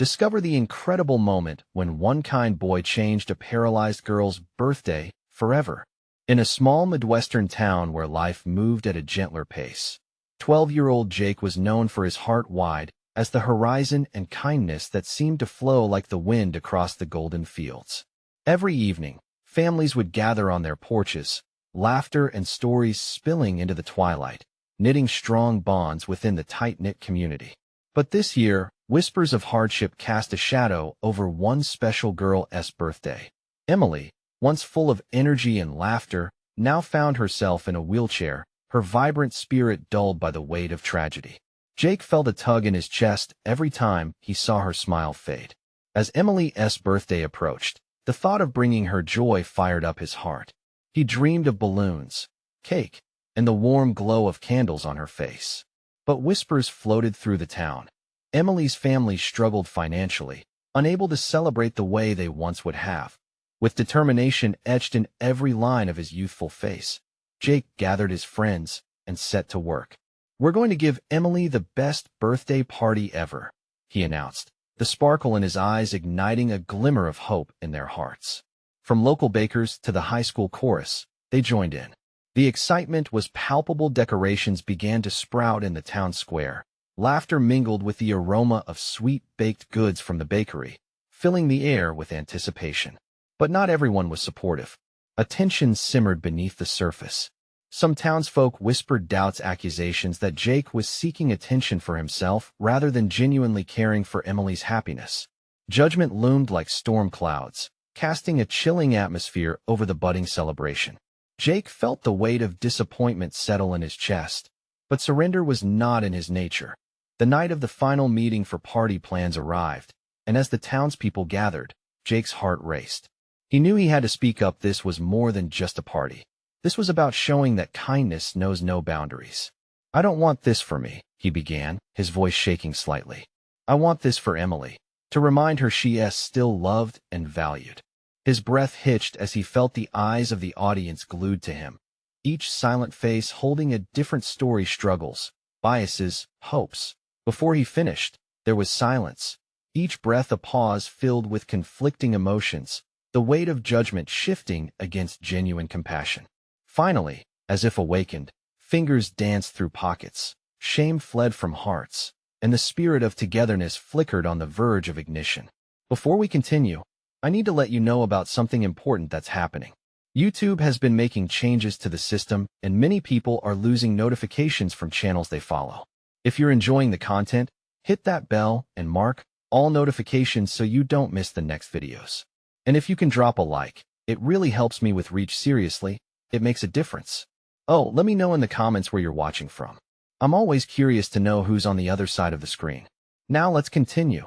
Discover the incredible moment when one kind boy changed a paralyzed girl's birthday forever. In a small Midwestern town where life moved at a gentler pace, 12-year-old Jake was known for his heart wide as the horizon and kindness that seemed to flow like the wind across the golden fields. Every evening, families would gather on their porches, laughter and stories spilling into the twilight, knitting strong bonds within the tight-knit community. But this year, whispers of hardship cast a shadow over one special girl's birthday. Emily, once full of energy and laughter, now found herself in a wheelchair, her vibrant spirit dulled by the weight of tragedy. Jake felt a tug in his chest every time he saw her smile fade. As Emily's birthday approached, the thought of bringing her joy fired up his heart. He dreamed of balloons, cake, and the warm glow of candles on her face. But whispers floated through the town. Emily's family struggled financially, unable to celebrate the way they once would have. With determination etched in every line of his youthful face, Jake gathered his friends and set to work. "We're going to give Emily the best birthday party ever," he announced, the sparkle in his eyes igniting a glimmer of hope in their hearts. From local bakers to the high school chorus, they joined in. The excitement was palpable. Decorations began to sprout in the town square. Laughter mingled with the aroma of sweet baked goods from the bakery, filling the air with anticipation. But not everyone was supportive. A tension simmered beneath the surface. Some townsfolk whispered doubts, accusations that Jake was seeking attention for himself rather than genuinely caring for Emily's happiness. Judgment loomed like storm clouds, casting a chilling atmosphere over the budding celebration. Jake felt the weight of disappointment settle in his chest, but surrender was not in his nature. The night of the final meeting for party plans arrived, and as the townspeople gathered, Jake's heart raced. He knew he had to speak up. This was more than just a party. This was about showing that kindness knows no boundaries. "I don't want this for me," he began, his voice shaking slightly. "I want this for Emily, to remind her she is still loved and valued." His breath hitched as he felt the eyes of the audience glued to him, each silent face holding a different story, struggles, biases, hopes. Before he finished, there was silence, each breath a pause filled with conflicting emotions, the weight of judgment shifting against genuine compassion. Finally, as if awakened, fingers danced through pockets, shame fled from hearts, and the spirit of togetherness flickered on the verge of ignition. Before we continue, I need to let you know about something important that's happening. YouTube has been making changes to the system, and many people are losing notifications from channels they follow. If you're enjoying the content, hit that bell and mark all notifications so you don't miss the next videos. And if you can drop a like, it really helps me with reach. Seriously, it makes a difference. Oh, let me know in the comments where you're watching from. I'm always curious to know who's on the other side of the screen. Now let's continue.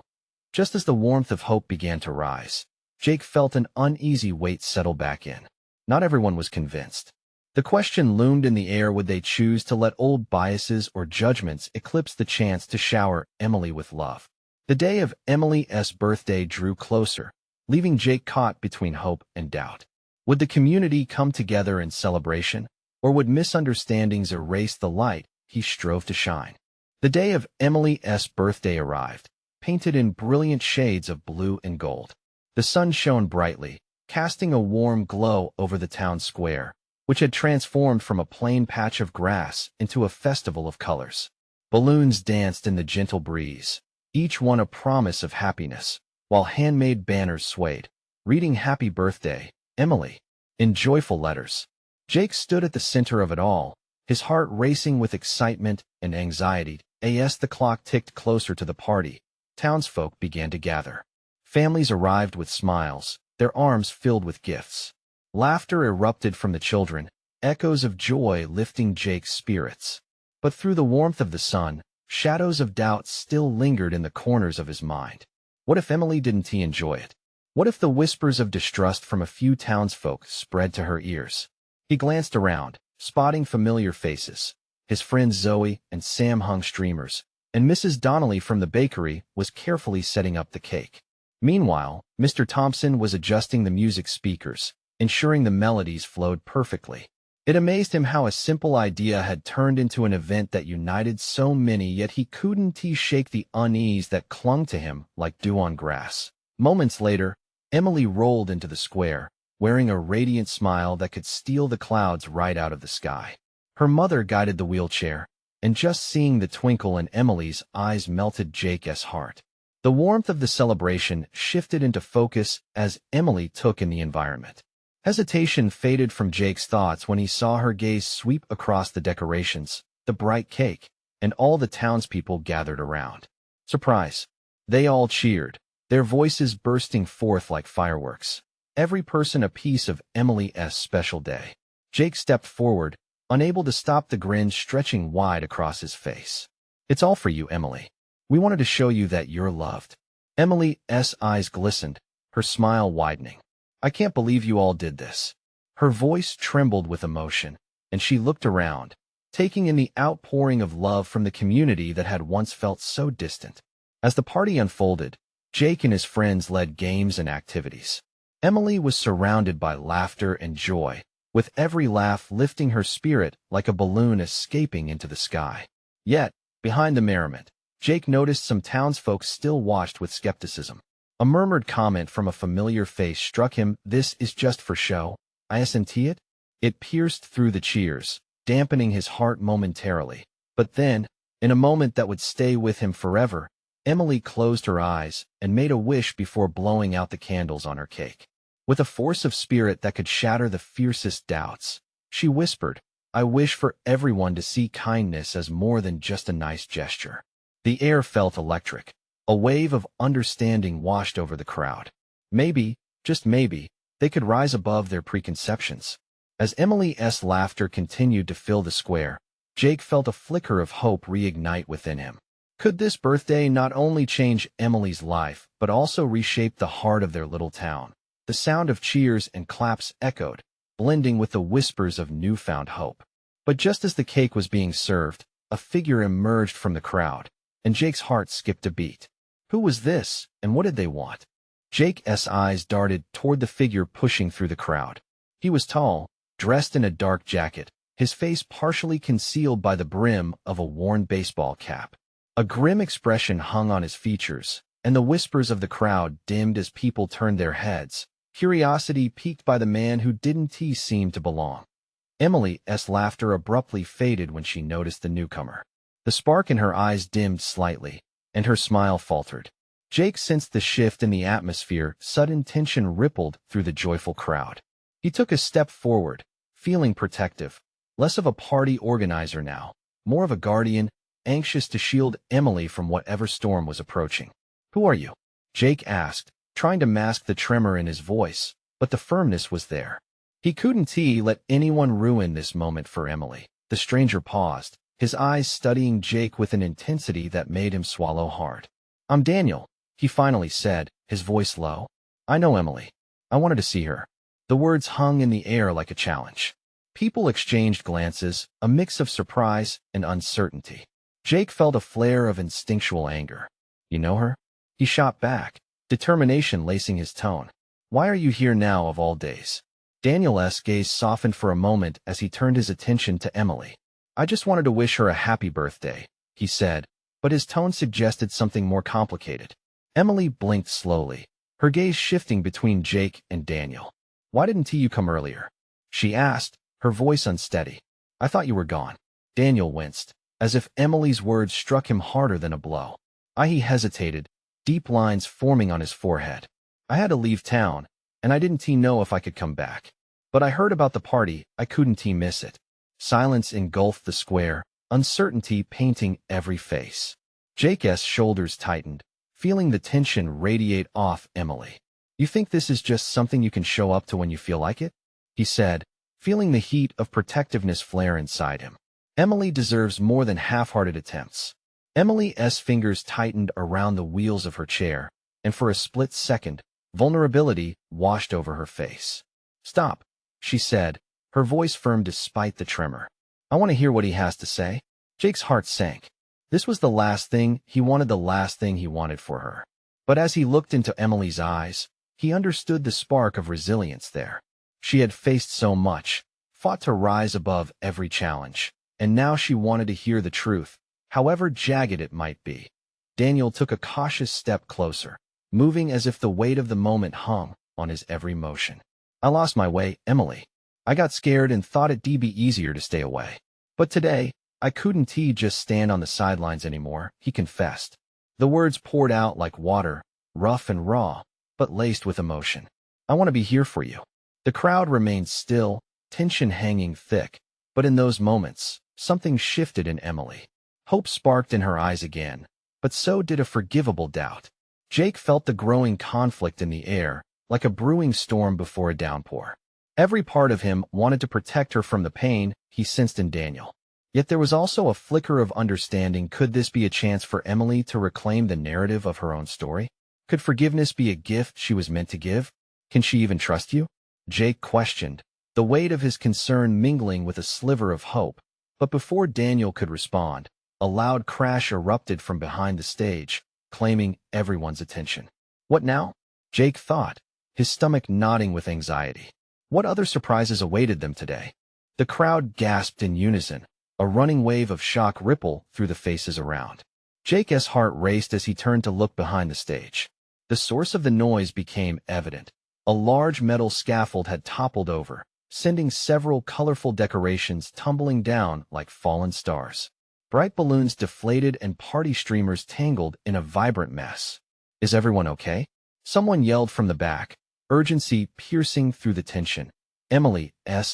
Just as the warmth of hope began to rise, Jake felt an uneasy weight settle back in. Not everyone was convinced. The question loomed in the air: would they choose to let old biases or judgments eclipse the chance to shower Emily with love? The day of Emily's birthday drew closer, leaving Jake caught between hope and doubt. Would the community come together in celebration, or would misunderstandings erase the light he strove to shine? The day of Emily's birthday arrived, painted in brilliant shades of blue and gold. The sun shone brightly, casting a warm glow over the town square, which had transformed from a plain patch of grass into a festival of colors. Balloons danced in the gentle breeze, each one a promise of happiness, while handmade banners swayed, reading "Happy Birthday, Emily," in joyful letters. Jake stood at the center of it all, his heart racing with excitement and anxiety. As the clock ticked closer to the party, townsfolk began to gather. Families arrived with smiles, their arms filled with gifts. Laughter erupted from the children, echoes of joy lifting Jake's spirits. But through the warmth of the sun, shadows of doubt still lingered in the corners of his mind. What if Emily didn't enjoy it? What if the whispers of distrust from a few townsfolk spread to her ears? He glanced around, spotting familiar faces. His friends Zoe and Sam hung streamers, and Mrs. Donnelly from the bakery was carefully setting up the cake. Meanwhile, Mr. Thompson was adjusting the music speakers, ensuring the melodies flowed perfectly. It amazed him how a simple idea had turned into an event that united so many, yet he couldn't shake the unease that clung to him like dew on grass. Moments later, Emily rolled into the square, wearing a radiant smile that could steal the clouds right out of the sky. Her mother guided the wheelchair, and just seeing the twinkle in Emily's eyes melted Jake's heart. The warmth of the celebration shifted into focus as Emily took in the environment. Hesitation faded from Jake's thoughts when he saw her gaze sweep across the decorations, the bright cake, and all the townspeople gathered around. Surprise! They all cheered, their voices bursting forth like fireworks. Every person a piece of Emily's special day. Jake stepped forward, unable to stop the grin stretching wide across his face. "It's all for you, Emily. We wanted to show you that you're loved." Emily's eyes glistened, her smile widening. "I can't believe you all did this." Her voice trembled with emotion, and she looked around, taking in the outpouring of love from the community that had once felt so distant. As the party unfolded, Jake and his friends led games and activities. Emily was surrounded by laughter and joy, with every laugh lifting her spirit like a balloon escaping into the sky. Yet, behind the merriment, Jake noticed some townsfolk still watched with skepticism. A murmured comment from a familiar face struck him. "This is just for show, isn't it?" It pierced through the cheers, dampening his heart momentarily. But then, in a moment that would stay with him forever, Emily closed her eyes and made a wish before blowing out the candles on her cake. With a force of spirit that could shatter the fiercest doubts, she whispered, "I wish for everyone to see kindness as more than just a nice gesture." The air felt electric. A wave of understanding washed over the crowd. Maybe, just maybe, they could rise above their preconceptions. As Emily's laughter continued to fill the square, Jake felt a flicker of hope reignite within him. Could this birthday not only change Emily's life, but also reshape the heart of their little town? The sound of cheers and claps echoed, blending with the whispers of newfound hope. But just as the cake was being served, a figure emerged from the crowd, and Jake's heart skipped a beat. Who was this, and what did they want? Jake's eyes darted toward the figure pushing through the crowd. He was tall, dressed in a dark jacket, his face partially concealed by the brim of a worn baseball cap. A grim expression hung on his features, and the whispers of the crowd dimmed as people turned their heads, curiosity piqued by the man who didn't seem to belong. Emily's laughter abruptly faded when she noticed the newcomer. The spark in her eyes dimmed slightly, and her smile faltered. Jake sensed the shift in the atmosphere. Sudden tension rippled through the joyful crowd. He took a step forward, feeling protective, less of a party organizer now, more of a guardian, anxious to shield Emily from whatever storm was approaching. "Who are you?" Jake asked, trying to mask the tremor in his voice, but the firmness was there. He couldn't let anyone ruin this moment for Emily. The stranger paused, his eyes studying Jake with an intensity that made him swallow hard. "I'm Daniel," he finally said, his voice low. "I know Emily. I wanted to see her." The words hung in the air like a challenge. People exchanged glances, a mix of surprise and uncertainty. Jake felt a flare of instinctual anger. "You know her?" He shot back, determination lacing his tone. "Why are you here now of all days?" Daniel's gaze softened for a moment as he turned his attention to Emily. "I just wanted to wish her a happy birthday," he said, but his tone suggested something more complicated. Emily blinked slowly, her gaze shifting between Jake and Daniel. "Why didn't you come earlier?" she asked, her voice unsteady. "I thought you were gone." Daniel winced, as if Emily's words struck him harder than a blow. He hesitated, deep lines forming on his forehead. "I had to leave town, and I didn't know if I could come back. But I heard about the party, I couldn't miss it." Silence engulfed the square, uncertainty painting every face. Jake's shoulders tightened, feeling the tension radiate off Emily. "You think this is just something you can show up to when you feel like it?" he said, feeling the heat of protectiveness flare inside him. "Emily deserves more than half-hearted attempts." Emily's fingers tightened around the wheels of her chair, and for a split second, vulnerability washed over her face. "Stop," she said, her voice firm despite the tremor. "I want to hear what he has to say." Jake's heart sank. This was the last thing he wanted for her. But as he looked into Emily's eyes, he understood the spark of resilience there. She had faced so much, fought to rise above every challenge, and now she wanted to hear the truth, however jagged it might be. Daniel took a cautious step closer, moving as if the weight of the moment hung on his every motion. "I lost my way, Emily. I got scared and thought it'd be easier to stay away. But today, I couldn't just stand on the sidelines anymore," he confessed. The words poured out like water, rough and raw, but laced with emotion. "I want to be here for you." The crowd remained still, tension hanging thick, but in those moments, something shifted in Emily. Hope sparked in her eyes again, but so did a forgivable doubt. Jake felt the growing conflict in the air, like a brewing storm before a downpour. Every part of him wanted to protect her from the pain he sensed in Daniel. Yet there was also a flicker of understanding. Could this be a chance for Emily to reclaim the narrative of her own story? Could forgiveness be a gift she was meant to give? "Can she even trust you?" Jake questioned, the weight of his concern mingling with a sliver of hope. But before Daniel could respond, a loud crash erupted from behind the stage, claiming everyone's attention. What now? Jake thought, his stomach knotting with anxiety. What other surprises awaited them today? The crowd gasped in unison, a running wave of shock rippled through the faces around. Jake's heart raced as he turned to look behind the stage. The source of the noise became evident. A large metal scaffold had toppled over, sending several colorful decorations tumbling down like fallen stars. Bright balloons deflated and party streamers tangled in a vibrant mess. "Is everyone okay?" Someone yelled from the back, urgency piercing through the tension. Emily's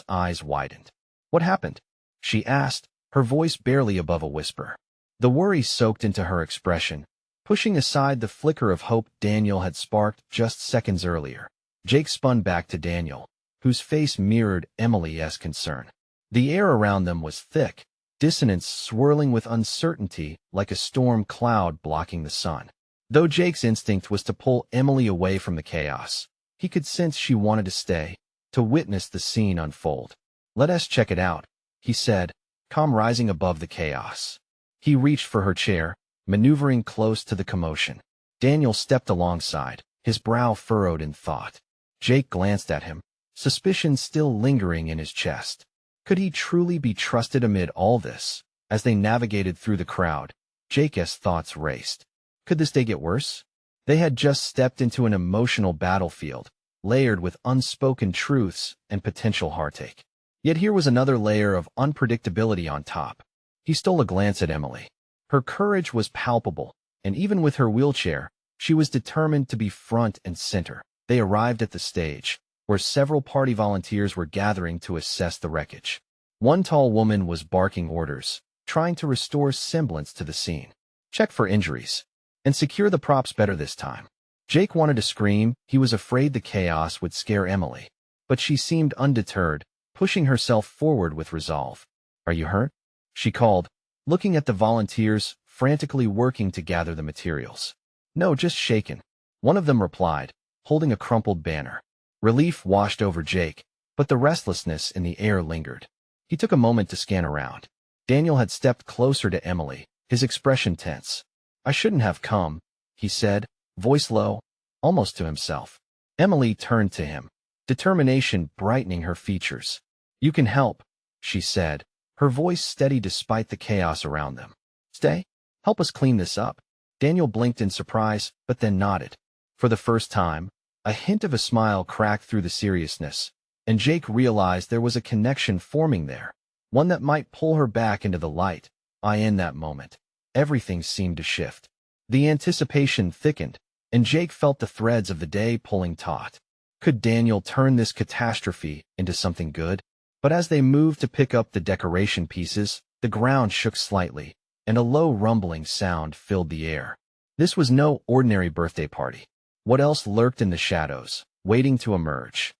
eyes widened. "What happened?" she asked, her voice barely above a whisper. The worry soaked into her expression, pushing aside the flicker of hope Daniel had sparked just seconds earlier. Jake spun back to Daniel, whose face mirrored Emily's concern. The air around them was thick, dissonance swirling with uncertainty like a storm cloud blocking the sun. Though Jake's instinct was to pull Emily away from the chaos, he could sense she wanted to stay, to witness the scene unfold. "Let us check it out," he said, calm rising above the chaos. He reached for her chair, maneuvering close to the commotion. Daniel stepped alongside, his brow furrowed in thought. Jake glanced at him, suspicion still lingering in his chest. Could he truly be trusted amid all this? As they navigated through the crowd, Jake's thoughts raced. Could this day get worse? They had just stepped into an emotional battlefield, layered with unspoken truths and potential heartache. Yet here was another layer of unpredictability on top. He stole a glance at Emily. Her courage was palpable, and even with her wheelchair, she was determined to be front and center. They arrived at the stage, where several party volunteers were gathering to assess the wreckage. One tall woman was barking orders, trying to restore semblance to the scene. "Check for injuries, and secure the props better this time." Jake wanted to scream. He was afraid the chaos would scare Emily, but she seemed undeterred, pushing herself forward with resolve. "Are you hurt?" she called, looking at the volunteers frantically working to gather the materials. "No, just shaken," one of them replied, holding a crumpled banner. Relief washed over Jake, but the restlessness in the air lingered. He took a moment to scan around. Daniel had stepped closer to Emily, his expression tense. "I shouldn't have come," he said, voice low, almost to himself. Emily turned to him, determination brightening her features. "You can help," she said, her voice steady despite the chaos around them. "Stay? Help us clean this up." Daniel blinked in surprise, but then nodded. For the first time, a hint of a smile cracked through the seriousness, and Jake realized there was a connection forming there, one that might pull her back into the light. In that moment, everything seemed to shift. The anticipation thickened, and Jake felt the threads of the day pulling taut. Could Daniel turn this catastrophe into something good? But as they moved to pick up the decoration pieces, the ground shook slightly, and a low rumbling sound filled the air. This was no ordinary birthday party. What else lurked in the shadows, waiting to emerge?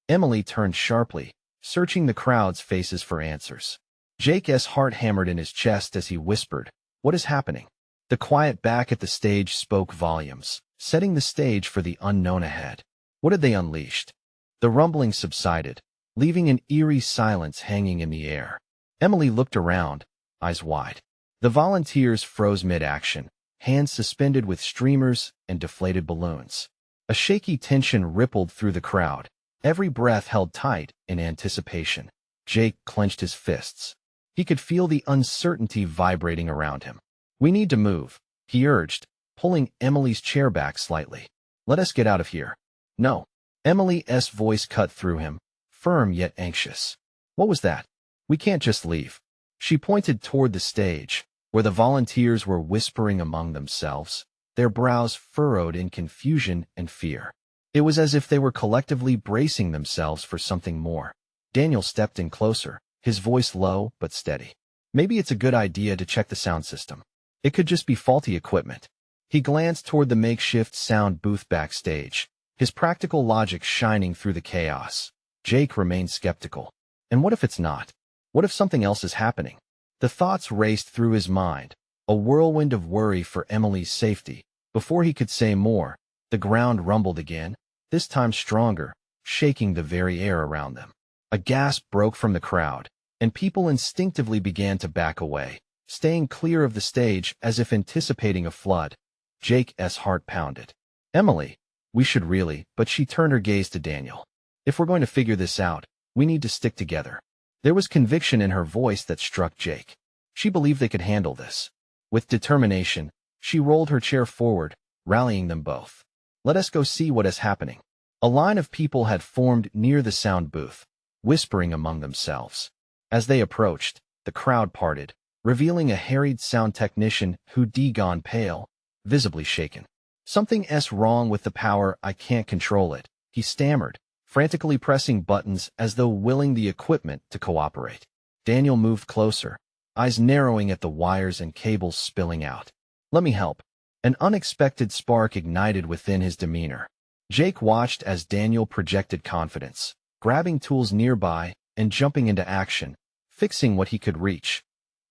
Emily turned sharply, searching the crowd's faces for answers. Jake's heart hammered in his chest as he whispered, "What is happening?" The quiet back at the stage spoke volumes, setting the stage for the unknown ahead. What had they unleashed? The rumbling subsided, leaving an eerie silence hanging in the air. Emily looked around, eyes wide. The volunteers froze mid-action, hands suspended with streamers and deflated balloons. A shaky tension rippled through the crowd, every breath held tight in anticipation. Jake clenched his fists. He could feel the uncertainty vibrating around him. "We need to move," he urged, pulling Emily's chair back slightly. "Let us get out of here." "No." Emily's voice cut through him, firm yet anxious. "What was that? We can't just leave." She pointed toward the stage, where the volunteers were whispering among themselves, their brows furrowed in confusion and fear. It was as if they were collectively bracing themselves for something more. Daniel stepped in closer, his voice low but steady. "Maybe it's a good idea to check the sound system. It could just be faulty equipment." He glanced toward the makeshift sound booth backstage, his practical logic shining through the chaos. Jake remained skeptical. And what if it's not? What if something else is happening? The thoughts raced through his mind, a whirlwind of worry for Emily's safety. Before he could say more, the ground rumbled again, this time stronger, shaking the very air around them. A gasp broke from the crowd, and people instinctively began to back away, staying clear of the stage as if anticipating a flood. Jake's heart pounded. "Emily, we should really," but she turned her gaze to Daniel. "If we're going to figure this out, we need to stick together." There was conviction in her voice that struck Jake. She believed they could handle this. With determination, she rolled her chair forward, rallying them both. "Let us go see what is happening." A line of people had formed near the sound booth, whispering among themselves. As they approached, the crowd parted, revealing a harried sound technician who'd gone pale, visibly shaken. "Something's wrong with the power, I can't control it," he stammered, frantically pressing buttons as though willing the equipment to cooperate. Daniel moved closer, eyes narrowing at the wires and cables spilling out. "Let me help." An unexpected spark ignited within his demeanor. Jake watched as Daniel projected confidence, grabbing tools nearby and jumping into action, fixing what he could reach.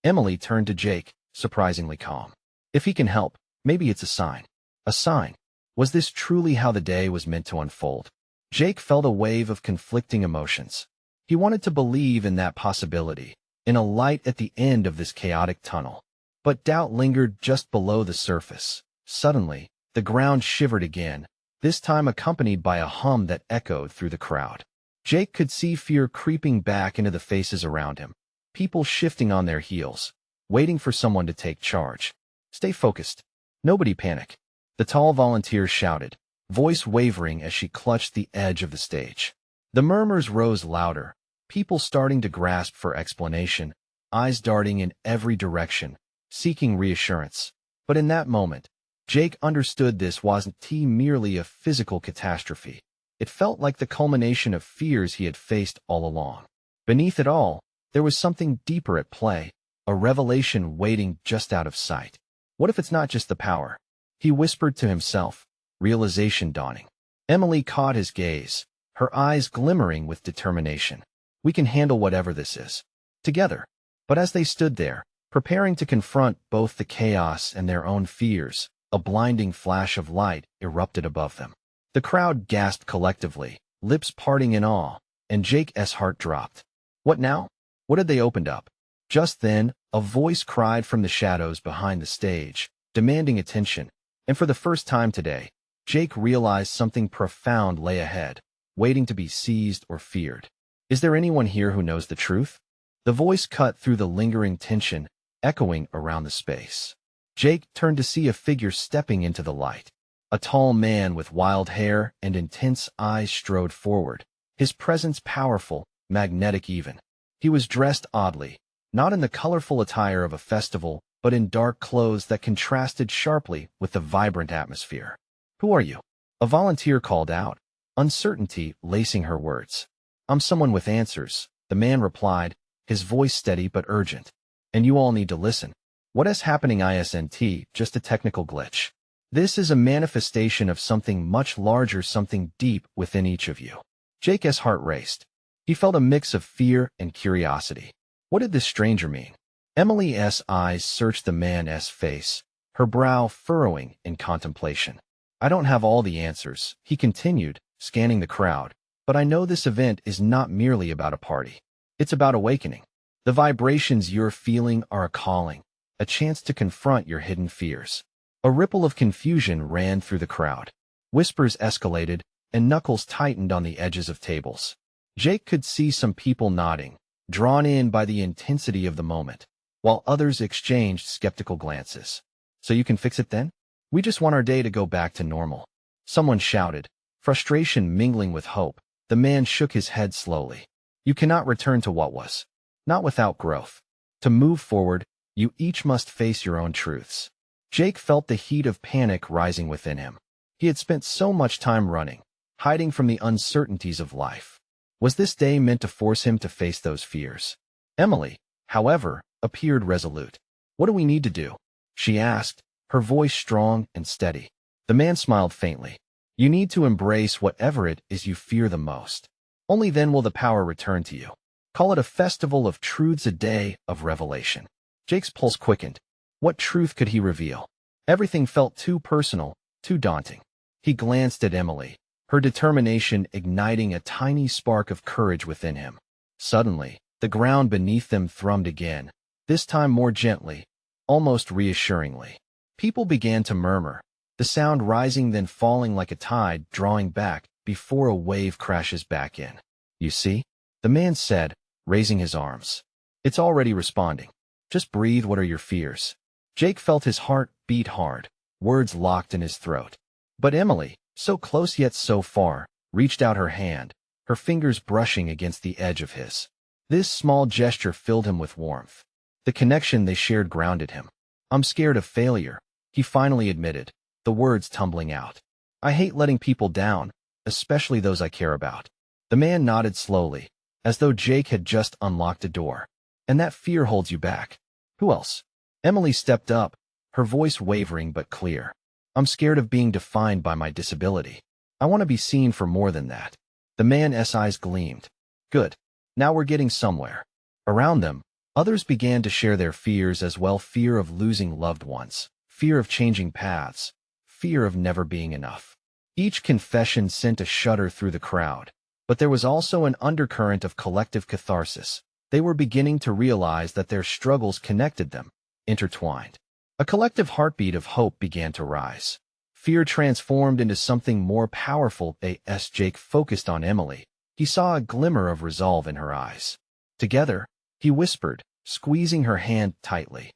Emily turned to Jake, surprisingly calm. If he can help, maybe it's a sign. A sign. Was this truly how the day was meant to unfold? Jake felt a wave of conflicting emotions. He wanted to believe in that possibility, in a light at the end of this chaotic tunnel. But doubt lingered just below the surface. Suddenly, the ground shivered again, this time accompanied by a hum that echoed through the crowd. Jake could see fear creeping back into the faces around him, people shifting on their heels, waiting for someone to take charge. "Stay focused. Nobody panic," the tall volunteer shouted, voice wavering as she clutched the edge of the stage. The murmurs rose louder, people starting to grasp for explanation, eyes darting in every direction, seeking reassurance. But in that moment, Jake understood this wasn't merely a physical catastrophe. It felt like the culmination of fears he had faced all along. Beneath it all, there was something deeper at play, a revelation waiting just out of sight. What if it's not just the power? He whispered to himself, realization dawning. Emily caught his gaze, her eyes glimmering with determination. "We can handle whatever this is. Together." But as they stood there, preparing to confront both the chaos and their own fears, a blinding flash of light erupted above them. The crowd gasped collectively, lips parting in awe, and Jake's heart dropped. What now? What had they opened up? Just then, a voice cried from the shadows behind the stage, demanding attention, and for the first time today, Jake realized something profound lay ahead, waiting to be seized or feared. "Is there anyone here who knows the truth?" The voice cut through the lingering tension, echoing around the space. Jake turned to see a figure stepping into the light. A tall man with wild hair and intense eyes strode forward, his presence powerful, magnetic even. He was dressed oddly, not in the colorful attire of a festival, but in dark clothes that contrasted sharply with the vibrant atmosphere. "Who are you?" A volunteer called out, uncertainty lacing her words. "I'm someone with answers," the man replied, his voice steady but urgent. "And you all need to listen. What is happening isn't just a technical glitch. This is a manifestation of something much larger, something deep within each of you." Jake's heart raced. He felt a mix of fear and curiosity. What did this stranger mean? Emily's eyes searched the man's face, her brow furrowing in contemplation. "I don't have all the answers," he continued, scanning the crowd, "but I know this event is not merely about a party. It's about awakening. The vibrations you're feeling are a calling, a chance to confront your hidden fears." A ripple of confusion ran through the crowd. Whispers escalated, and knuckles tightened on the edges of tables. Jake could see some people nodding, drawn in by the intensity of the moment, while others exchanged skeptical glances. "So you can fix it then? We just want our day to go back to normal," someone shouted, frustration mingling with hope. The man shook his head slowly. "You cannot return to what was. Not without growth. To move forward, you each must face your own truths." Jake felt the heat of panic rising within him. He had spent so much time running, hiding from the uncertainties of life. Was this day meant to force him to face those fears? Emily, however, appeared resolute. "What do we need to do?" she asked, her voice strong and steady. The man smiled faintly. "You need to embrace whatever it is you fear the most. Only then will the power return to you. Call it a festival of truths, a day of revelation." Jake's pulse quickened. What truth could he reveal? Everything felt too personal, too daunting. He glanced at Emily, her determination igniting a tiny spark of courage within him. Suddenly, the ground beneath them thrummed again, this time more gently, almost reassuringly. People began to murmur, the sound rising then falling like a tide, drawing back before a wave crashes back in. "You see?" the man said, raising his arms. "It's already responding. Just breathe. What are your fears?" Jake felt his heart beat hard, words locked in his throat. But Emily, so close yet so far, reached out her hand, her fingers brushing against the edge of his. This small gesture filled him with warmth. The connection they shared grounded him. "I'm scared of failure," he finally admitted, the words tumbling out. "I hate letting people down, especially those I care about." The man nodded slowly, as though Jake had just unlocked a door. "And that fear holds you back. Who else?" Emily stepped up, her voice wavering but clear. "I'm scared of being defined by my disability. I want to be seen for more than that." The man's eyes gleamed. "Good. Now we're getting somewhere." Around them, others began to share their fears as well: fear of losing loved ones, fear of changing paths, fear of never being enough. Each confession sent a shudder through the crowd, but there was also an undercurrent of collective catharsis. They were beginning to realize that their struggles connected them, intertwined. A collective heartbeat of hope began to rise. Fear transformed into something more powerful. As Jake focused on Emily, he saw a glimmer of resolve in her eyes. "Together," he whispered, squeezing her hand tightly.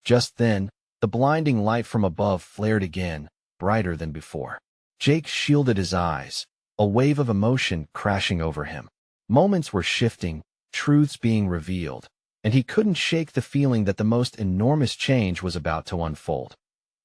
Just then, the blinding light from above flared again, brighter than before. Jake shielded his eyes, a wave of emotion crashing over him. Moments were shifting, truths being revealed, and he couldn't shake the feeling that the most enormous change was about to unfold.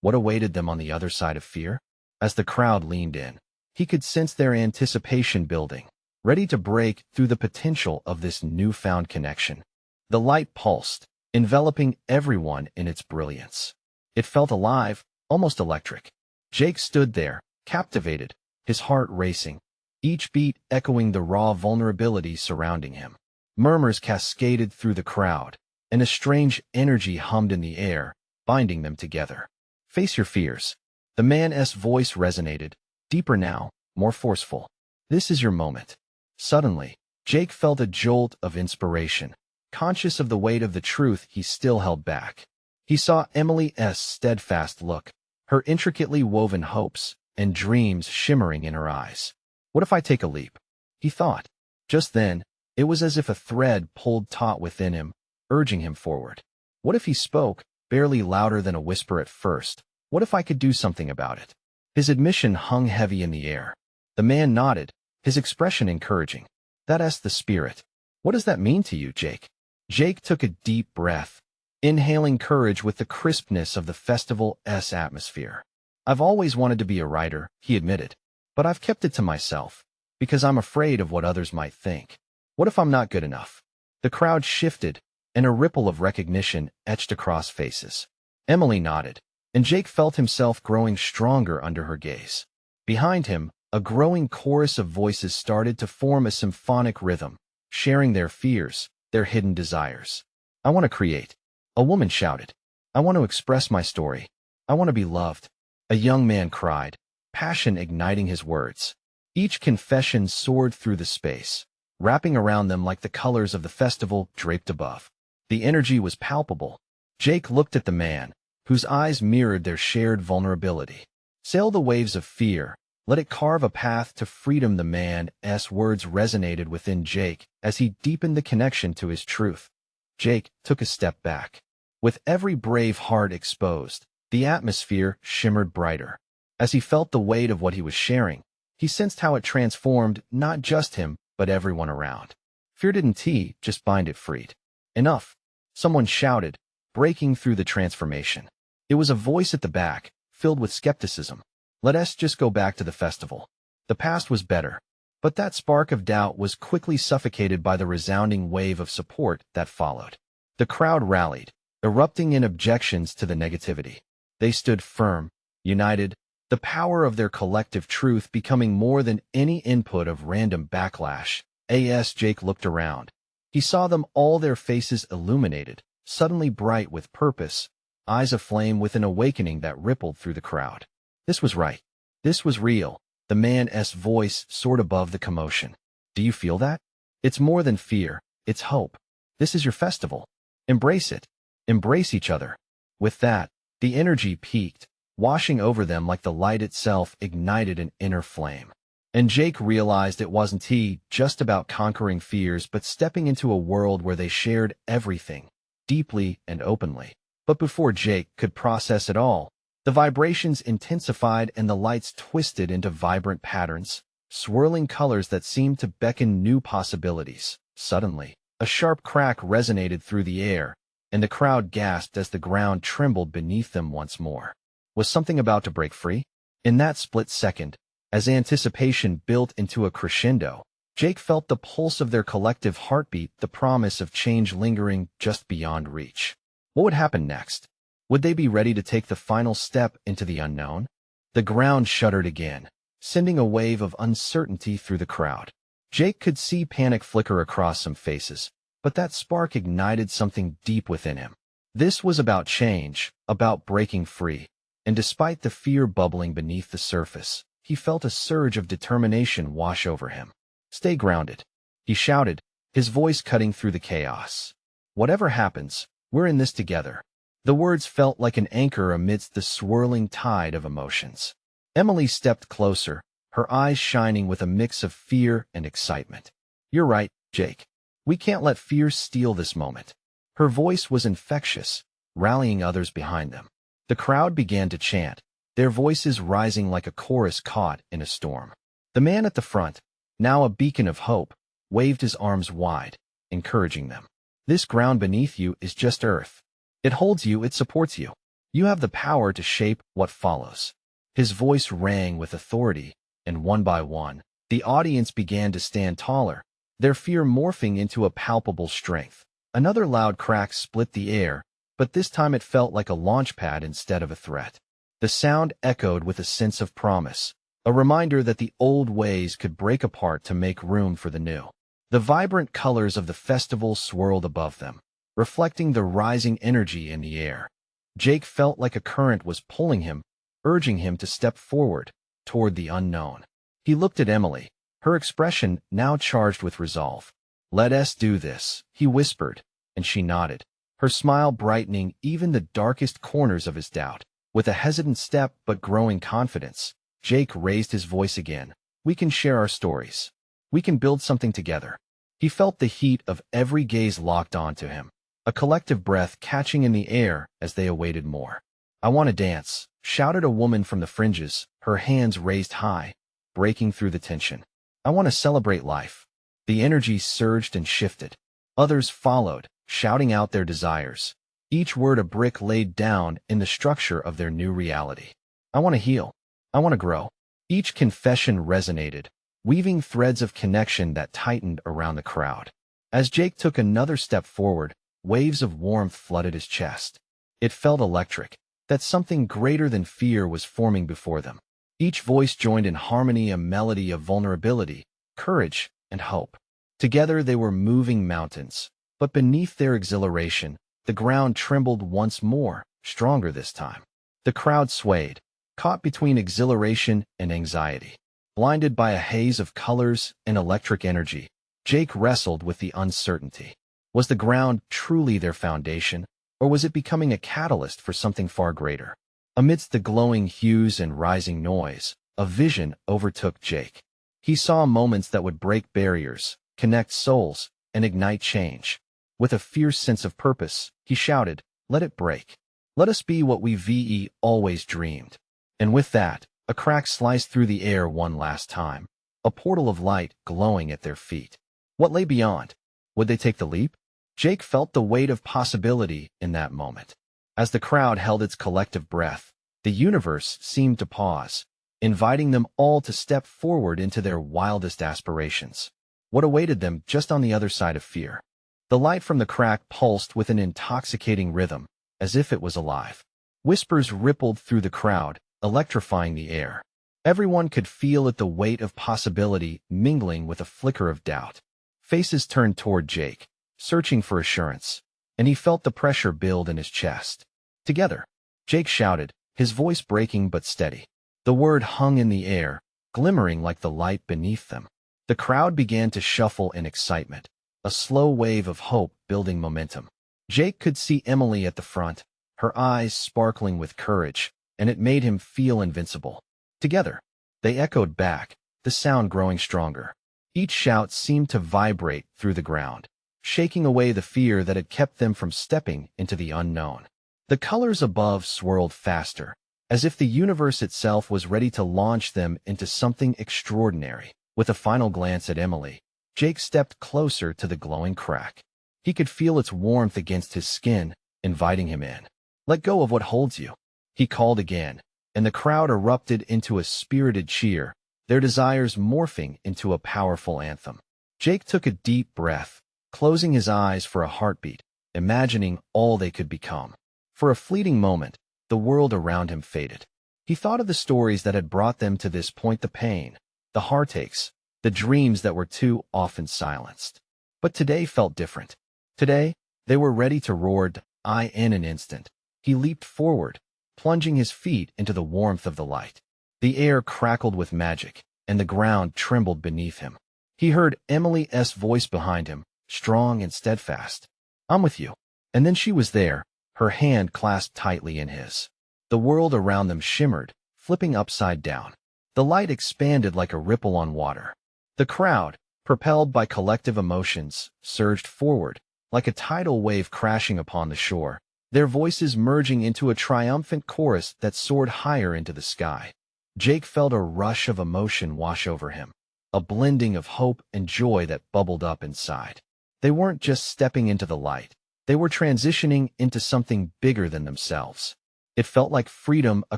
What awaited them on the other side of fear? As the crowd leaned in, he could sense their anticipation building, ready to break through the potential of this newfound connection. The light pulsed, enveloping everyone in its brilliance. It felt alive, almost electric. Jake stood there, captivated, his heart racing, each beat echoing the raw vulnerability surrounding him. Murmurs cascaded through the crowd, and a strange energy hummed in the air, binding them together. "Face your fears." The man's voice resonated, deeper now, more forceful. "This is your moment." Suddenly, Jake felt a jolt of inspiration, conscious of the weight of the truth he still held back. He saw Emily's steadfast look, her intricately woven hopes and dreams shimmering in her eyes. "What if I take a leap?" he thought. Just then, it was as if a thread pulled taut within him, urging him forward. What if he spoke, barely louder than a whisper at first? What if I could do something about it? His admission hung heavy in the air. The man nodded, his expression encouraging. "That's the spirit." "What does that mean to you, Jake?" Jake took a deep breath, inhaling courage with the crispness of the festival's atmosphere. "I've always wanted to be a writer," he admitted, "but I've kept it to myself, because I'm afraid of what others might think. What if I'm not good enough?" The crowd shifted, and a ripple of recognition etched across faces. Emily nodded, and Jake felt himself growing stronger under her gaze. Behind him, a growing chorus of voices started to form a symphonic rhythm, sharing their fears, their hidden desires. "I want to create," a woman shouted. "I want to express my story. I want to be loved," a young man cried, passion igniting his words. Each confession soared through the space, wrapping around them like the colors of the festival draped above. The energy was palpable. Jake looked at the man, whose eyes mirrored their shared vulnerability. "Sail the waves of fear," Let it carve a path to freedom. The man's words resonated within Jake as he deepened the connection to his truth. Jake took a step back. With every brave heart exposed, the atmosphere shimmered brighter. As he felt the weight of what he was sharing, he sensed how it transformed not just him, but everyone around. Fear didn't just bind it freed. Enough! Someone shouted, breaking through the transformation. It was a voice at the back, filled with skepticism. Let us just go back to the festival. The past was better. But that spark of doubt was quickly suffocated by the resounding wave of support that followed. The crowd rallied, erupting in objections to the negativity. They stood firm, united, the power of their collective truth becoming more than any input of random backlash. As Jake looked around, he saw them all, their faces illuminated, suddenly bright with purpose, eyes aflame with an awakening that rippled through the crowd. This was right. This was real. The man's voice soared above the commotion. Do you feel that? It's more than fear. It's hope. This is your festival. Embrace it. Embrace each other. With that, the energy peaked, washing over them like the light itself ignited an inner flame. And Jake realized it wasn't just about conquering fears, but stepping into a world where they shared everything, deeply and openly. But before Jake could process it all, the vibrations intensified and the lights twisted into vibrant patterns, swirling colors that seemed to beckon new possibilities. Suddenly, a sharp crack resonated through the air, and the crowd gasped as the ground trembled beneath them once more. Was something about to break free? In that split second, as anticipation built into a crescendo, Jake felt the pulse of their collective heartbeat, the promise of change lingering just beyond reach. What would happen next? Would they be ready to take the final step into the unknown? The ground shuddered again, sending a wave of uncertainty through the crowd. Jake could see panic flicker across some faces, but that spark ignited something deep within him. This was about change, about breaking free, and despite the fear bubbling beneath the surface, he felt a surge of determination wash over him. Stay grounded, he shouted, his voice cutting through the chaos. Whatever happens, we're in this together. The words felt like an anchor amidst the swirling tide of emotions. Emily stepped closer, her eyes shining with a mix of fear and excitement. You're right, Jake. We can't let fear steal this moment. Her voice was infectious, rallying others behind them. The crowd began to chant, their voices rising like a chorus caught in a storm. The man at the front, now a beacon of hope, waved his arms wide, encouraging them. This ground beneath you is just earth. It holds you, it supports you. You have the power to shape what follows. His voice rang with authority, and one by one, the audience began to stand taller, their fear morphing into a palpable strength. Another loud crack split the air, but this time it felt like a launch pad instead of a threat. The sound echoed with a sense of promise, a reminder that the old ways could break apart to make room for the new. The vibrant colors of the festival swirled above them, reflecting the rising energy in the air. Jake felt like a current was pulling him, urging him to step forward, toward the unknown. He looked at Emily, her expression now charged with resolve. Let us do this, he whispered, and she nodded, her smile brightening even the darkest corners of his doubt. With a hesitant step but growing confidence, Jake raised his voice again. We can share our stories. We can build something together. He felt the heat of every gaze locked onto him, a collective breath catching in the air as they awaited more. I want to dance, shouted a woman from the fringes, her hands raised high, breaking through the tension. I want to celebrate life. The energy surged and shifted. Others followed, shouting out their desires, each word a brick laid down in the structure of their new reality. I want to heal. I want to grow. Each confession resonated, weaving threads of connection that tightened around the crowd. As Jake took another step forward, waves of warmth flooded his chest. It felt electric, that something greater than fear was forming before them. Each voice joined in harmony, a melody of vulnerability, courage, and hope. Together they were moving mountains, but beneath their exhilaration, the ground trembled once more, stronger this time. The crowd swayed, caught between exhilaration and anxiety. Blinded by a haze of colors and electric energy, Jake wrestled with the uncertainty. Was the ground truly their foundation, or was it becoming a catalyst for something far greater? Amidst the glowing hues and rising noise, a vision overtook Jake. He saw moments that would break barriers, connect souls, and ignite change. With a fierce sense of purpose, he shouted, "Let it break. Let us be what we always dreamed." And with that, a crack sliced through the air one last time, a portal of light glowing at their feet. What lay beyond? Would they take the leap? Jake felt the weight of possibility in that moment. As the crowd held its collective breath, the universe seemed to pause, inviting them all to step forward into their wildest aspirations. What awaited them just on the other side of fear? The light from the crack pulsed with an intoxicating rhythm, as if it was alive. Whispers rippled through the crowd, electrifying the air. Everyone could feel it, the weight of possibility mingling with a flicker of doubt. Faces turned toward Jake, searching for assurance, and he felt the pressure build in his chest. "Together," Jake shouted, his voice breaking but steady. The word hung in the air, glimmering like the light beneath them. The crowd began to shuffle in excitement, a slow wave of hope building momentum. Jake could see Emily at the front, her eyes sparkling with courage, and it made him feel invincible. Together, they echoed back, the sound growing stronger. Each shout seemed to vibrate through the ground, shaking away the fear that had kept them from stepping into the unknown. The colors above swirled faster, as if the universe itself was ready to launch them into something extraordinary. With a final glance at Emily, Jake stepped closer to the glowing crack. He could feel its warmth against his skin, inviting him in. "Let go of what holds you," he called again, and the crowd erupted into a spirited cheer, their desires morphing into a powerful anthem. Jake took a deep breath, closing his eyes for a heartbeat, imagining all they could become. For a fleeting moment, the world around him faded. He thought of the stories that had brought them to this point, the pain, the heartaches, the dreams that were too often silenced. But today felt different. Today, they were ready to roar in an instant. He leaped forward, plunging his feet into the warmth of the light. The air crackled with magic, and the ground trembled beneath him. He heard Emily's voice behind him, strong and steadfast. "I'm with you." And then she was there, her hand clasped tightly in his. The world around them shimmered, flipping upside down. The light expanded like a ripple on water. The crowd, propelled by collective emotions, surged forward, like a tidal wave crashing upon the shore, their voices merging into a triumphant chorus that soared higher into the sky. Jake felt a rush of emotion wash over him, a blending of hope and joy that bubbled up inside. They weren't just stepping into the light. They were transitioning into something bigger than themselves. It felt like freedom, a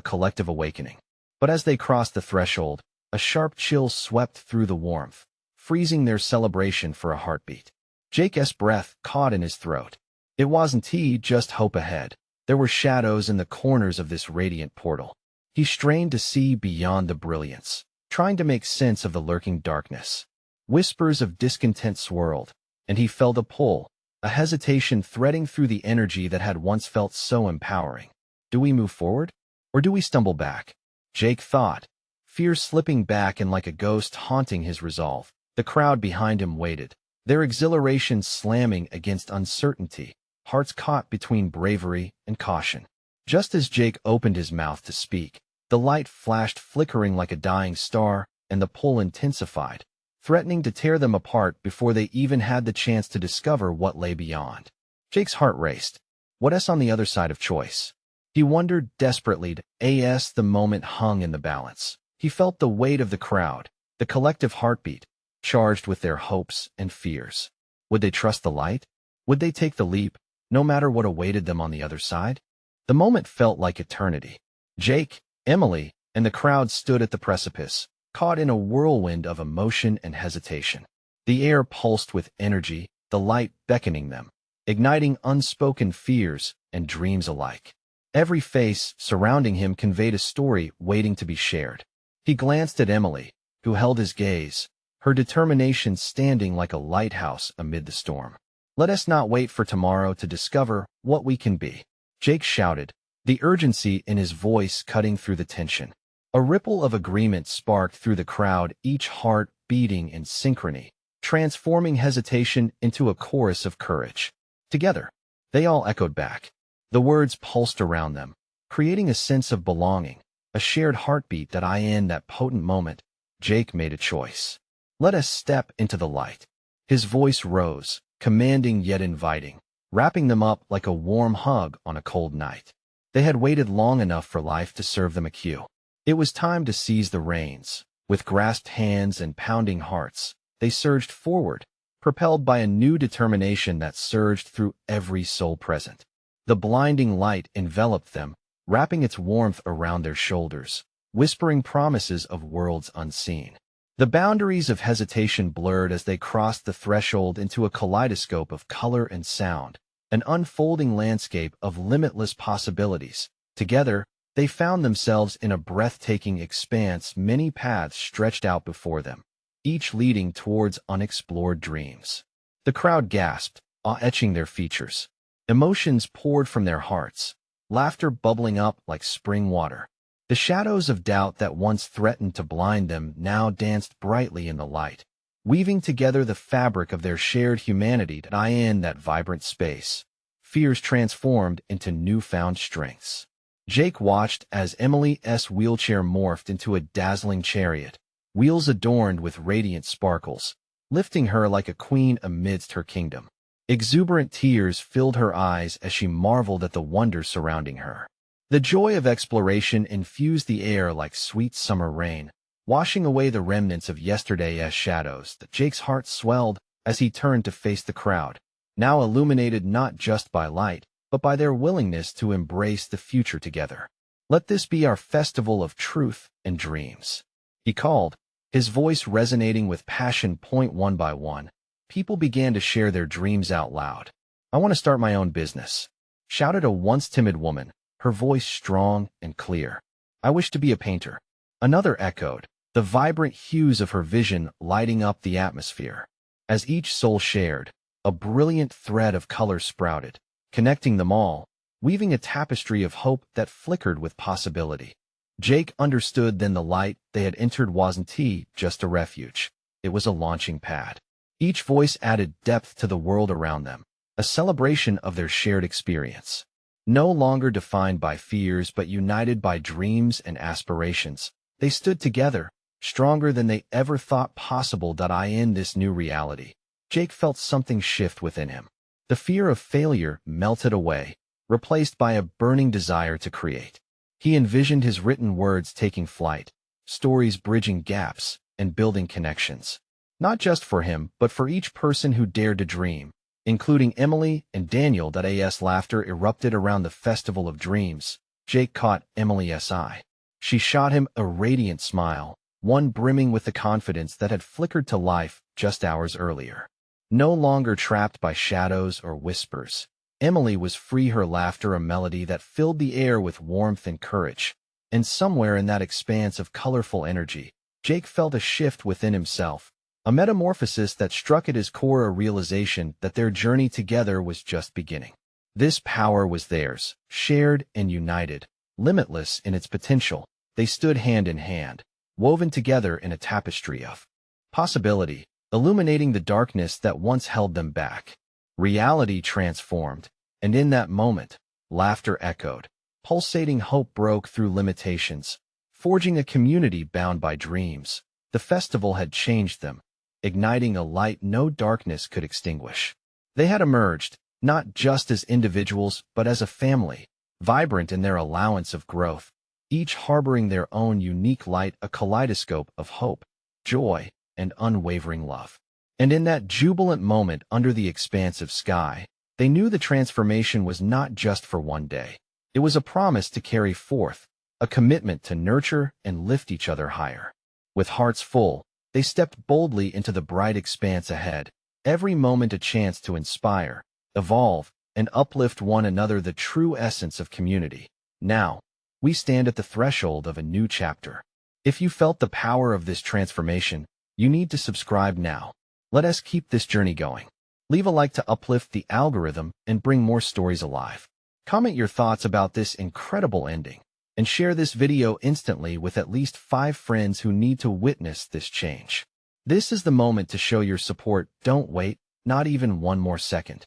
collective awakening. But as they crossed the threshold, a sharp chill swept through the warmth, freezing their celebration for a heartbeat. Jake's breath caught in his throat. It wasn't just hope ahead. There were shadows in the corners of this radiant portal. He strained to see beyond the brilliance, trying to make sense of the lurking darkness. Whispers of discontent swirled, and he felt a pull, a hesitation threading through the energy that had once felt so empowering. Do we move forward, or do we stumble back? Jake thought, fear slipping back and like a ghost haunting his resolve. The crowd behind him waited, their exhilaration slamming against uncertainty, hearts caught between bravery and caution. Just as Jake opened his mouth to speak, the light flashed, flickering like a dying star, and the pull intensified, threatening to tear them apart before they even had the chance to discover what lay beyond. Jake's heart raced. What's on the other side of choice? He wondered desperately as the moment hung in the balance. He felt the weight of the crowd, the collective heartbeat, charged with their hopes and fears. Would they trust the light? Would they take the leap, no matter what awaited them on the other side? The moment felt like eternity. Jake, Emily, and the crowd stood at the precipice, caught in a whirlwind of emotion and hesitation. The air pulsed with energy, the light beckoning them, igniting unspoken fears and dreams alike. Every face surrounding him conveyed a story waiting to be shared. He glanced at Emily, who held his gaze, her determination standing like a lighthouse amid the storm. Let us not wait for tomorrow to discover what we can be. Jake shouted, the urgency in his voice cutting through the tension. A ripple of agreement sparked through the crowd, each heart beating in synchrony, transforming hesitation into a chorus of courage. Together, they all echoed back. The words pulsed around them, creating a sense of belonging, a shared heartbeat that in that potent moment, Jake made a choice. Let us step into the light. His voice rose, commanding yet inviting, wrapping them up like a warm hug on a cold night. They had waited long enough for life to serve them a cue. It was time to seize the reins. With grasped hands and pounding hearts, they surged forward, propelled by a new determination that surged through every soul present. The blinding light enveloped them, wrapping its warmth around their shoulders, whispering promises of worlds unseen. The boundaries of hesitation blurred as they crossed the threshold into a kaleidoscope of color and sound, an unfolding landscape of limitless possibilities. Together, they found themselves in a breathtaking expanse. Many paths stretched out before them, each leading towards unexplored dreams. The crowd gasped, awe etching their features. Emotions poured from their hearts, laughter bubbling up like spring water. The shadows of doubt that once threatened to blind them now danced brightly in the light, weaving together the fabric of their shared humanity in that vibrant space. Fears transformed into newfound strengths. Jake watched as Emily's wheelchair morphed into a dazzling chariot, wheels adorned with radiant sparkles, lifting her like a queen amidst her kingdom. Exuberant tears filled her eyes as she marveled at the wonders surrounding her. The joy of exploration infused the air like sweet summer rain, washing away the remnants of yesterday's shadows. Jake's heart swelled as he turned to face the crowd, now illuminated not just by light, but by their willingness to embrace the future together. Let this be our festival of truth and dreams, he called, his voice resonating with passion. One by one, people began to share their dreams out loud. I want to start my own business, shouted a once timid woman, her voice strong and clear. I wish to be a painter. Another echoed, the vibrant hues of her vision lighting up the atmosphere. As each soul shared, a brilliant thread of color sprouted, connecting them all, weaving a tapestry of hope that flickered with possibility. Jake understood then the light they had entered wasn't just a refuge. It was a launching pad. Each voice added depth to the world around them, a celebration of their shared experience. No longer defined by fears but united by dreams and aspirations, they stood together, stronger than they ever thought possible. In this new reality, Jake felt something shift within him. The fear of failure melted away, replaced by a burning desire to create. He envisioned his written words taking flight, stories bridging gaps and building connections. Not just for him, but for each person who dared to dream, including Emily and Daniel. As laughter erupted around the festival of dreams, Jake caught Emily's eye. She shot him a radiant smile, one brimming with the confidence that had flickered to life just hours earlier. No longer trapped by shadows or whispers, Emily was free, her laughter a melody that filled the air with warmth and courage. And somewhere in that expanse of colorful energy, Jake felt a shift within himself, a metamorphosis that struck at his core, a realization that their journey together was just beginning. This power was theirs, shared and united, limitless in its potential. They stood hand in hand, woven together in a tapestry of possibility, illuminating the darkness that once held them back. Reality transformed, and in that moment, laughter echoed. Pulsating hope broke through limitations, forging a community bound by dreams. The festival had changed them, igniting a light no darkness could extinguish. They had emerged, not just as individuals but as a family, vibrant in their allowance of growth, each harboring their own unique light, a kaleidoscope of hope, joy, and unwavering love. And in that jubilant moment under the expansive sky, they knew the transformation was not just for one day. It was a promise to carry forth, a commitment to nurture and lift each other higher. With hearts full, they stepped boldly into the bright expanse ahead, every moment a chance to inspire, evolve, and uplift one another, the true essence of community. Now, we stand at the threshold of a new chapter. If you felt the power of this transformation, you need to subscribe now. Let us keep this journey going. Leave a like to uplift the algorithm and bring more stories alive. Comment your thoughts about this incredible ending, and share this video instantly with at least 5 friends who need to witness this change. This is the moment to show your support. Don't wait, not even one more second.